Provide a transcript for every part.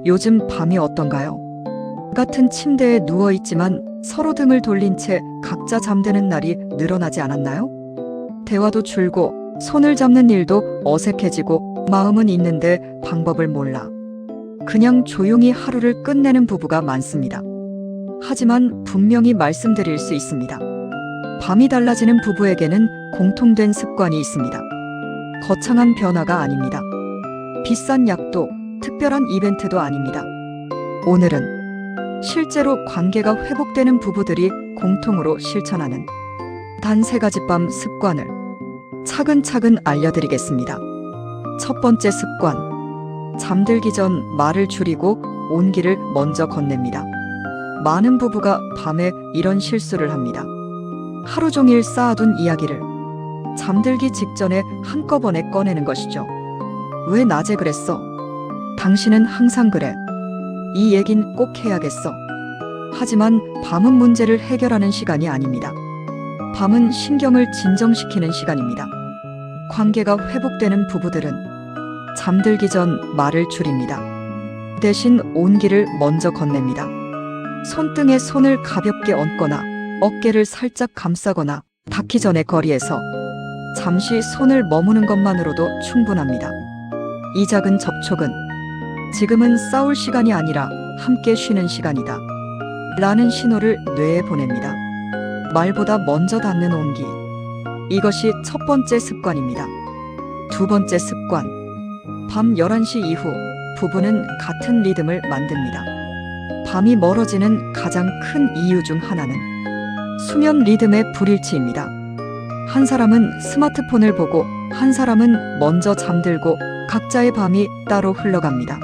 요즘 밤이 어떤가요? 같은 침대에 누워있지만 서로 등을 돌린 채 각자 잠드는 날이 늘어나지 않았나요? 대화도 줄고 손을 잡는 일도 어색해지고 마음은 있는데 방법을 몰라. 그냥 조용히 하루를 끝내는 부부가 많습니다. 하지만 분명히 말씀드릴 수 있습니다. 밤이 달라지는 부부에게는 공통된 습관이 있습니다. 거창한 변화가 아닙니다. 비싼 약도 특별한 이벤트도 아닙니다. 오늘은 실제로 관계가 회복되는 부부들이 공통으로 실천하는 단 3가지 밤 습관을 차근차근 알려드리겠습니다. 첫 번째 습관, 잠들기 전 말을 줄이고 온기를 먼저 건넵니다. 많은 부부가 밤에 이런 실수를 합니다. 하루 종일 쌓아둔 이야기를 잠들기 직전에 한꺼번에 꺼내는 것이죠. 왜 낮에 그랬어? 당신은 항상 그래. 이 얘긴 꼭 해야겠어. 하지만 밤은 문제를 해결하는 시간이 아닙니다. 밤은 신경을 진정시키는 시간입니다. 관계가 회복되는 부부들은 잠들기 전 말을 줄입니다. 대신 온기를 먼저 건넵니다. 손등에 손을 가볍게 얹거나 어깨를 살짝 감싸거나 닿기 전에 거리에서 잠시 손을 머무는 것만으로도 충분합니다. 이 작은 접촉은 지금은 싸울 시간이 아니라 함께 쉬는 시간이다 라는 신호를 뇌에 보냅니다. 말보다 먼저 닿는 온기. 이것이 첫 번째 습관입니다. 두 번째 습관. 밤 11시 이후 부부는 같은 리듬을 만듭니다. 밤이 멀어지는 가장 큰 이유 중 하나는 수면 리듬의 불일치입니다. 한 사람은 스마트폰을 보고 한 사람은 먼저 잠들고 각자의 밤이 따로 흘러갑니다.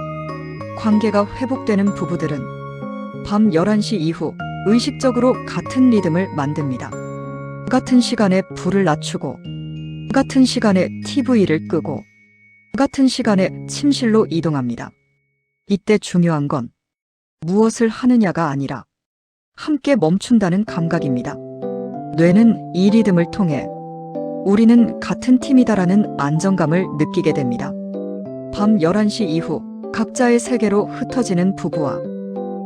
관계가 회복되는 부부들은 밤 11시 이후 의식적으로 같은 리듬을 만듭니다. 같은 시간에 불을 낮추고, 같은 시간에 TV를 끄고, 같은 시간에 침실로 이동합니다. 이때 중요한 건 무엇을 하느냐가 아니라 함께 멈춘다는 감각입니다. 뇌는 이 리듬을 통해 우리는 같은 팀이다라는 안정감을 느끼게 됩니다. 밤 11시 이후 각자의 세계로 흩어지는 부부와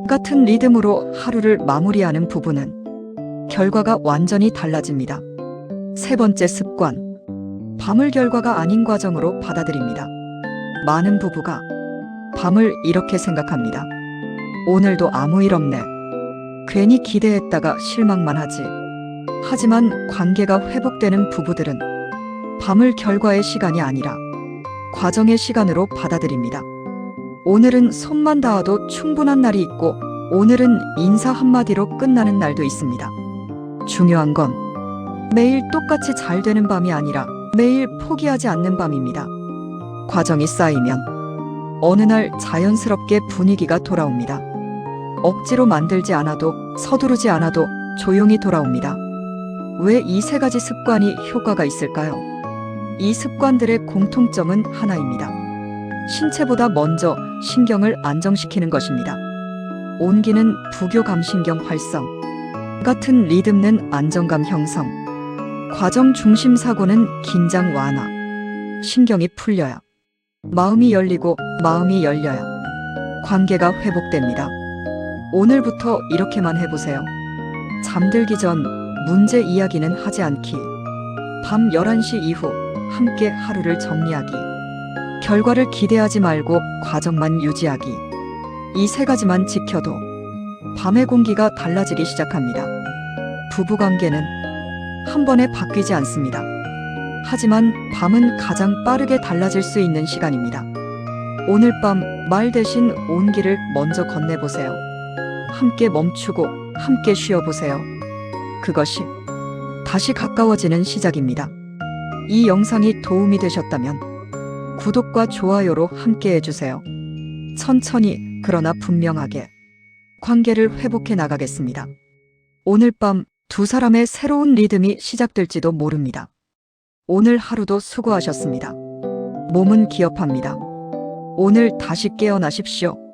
같은 리듬으로 하루를 마무리하는 부부는 결과가 완전히 달라집니다. 세 번째 습관, 밤을 결과가 아닌 과정으로 받아들입니다. 많은 부부가 밤을 이렇게 생각합니다. 오늘도 아무 일 없네. 괜히 기대했다가 실망만 하지. 하지만 관계가 회복되는 부부들은 밤을 결과의 시간이 아니라 과정의 시간으로 받아들입니다. 오늘은 손만 닿아도 충분한 날이 있고 오늘은 인사 한마디로 끝나는 날도 있습니다. 중요한 건 매일 똑같이 잘 되는 밤이 아니라 매일 포기하지 않는 밤입니다. 과정이 쌓이면 어느 날 자연스럽게 분위기가 돌아옵니다. 억지로 만들지 않아도 서두르지 않아도 조용히 돌아옵니다. 왜 이 3가지 습관이 효과가 있을까요? 이 습관들의 공통점은 하나입니다. 신체보다 먼저 신경을 안정시키는 것입니다. 온기는 부교감신경 활성, 같은 리듬는 안정감 형성, 과정 중심 사고는 긴장 완화, 신경이 풀려야 마음이 열리고 마음이 열려야 관계가 회복됩니다. 오늘부터 이렇게만 해보세요. 잠들기 전 문제 이야기는 하지 않기, 밤 11시 이후 함께 하루를 정리하기, 결과를 기대하지 말고 과정만 유지하기. 이 3가지만 지켜도 밤의 공기가 달라지기 시작합니다. 부부관계는 한 번에 바뀌지 않습니다. 하지만 밤은 가장 빠르게 달라질 수 있는 시간입니다. 오늘 밤 말 대신 온기를 먼저 건네보세요. 함께 멈추고 함께 쉬어보세요. 그것이 다시 가까워지는 시작입니다. 이 영상이 도움이 되셨다면 구독과 좋아요로 함께 해주세요. 천천히 그러나 분명하게 관계를 회복해 나가겠습니다. 오늘 밤 2사람의 새로운 리듬이 시작될지도 모릅니다. 오늘 하루도 수고하셨습니다. 몸은 기억합니다. 오늘 다시 깨어나십시오.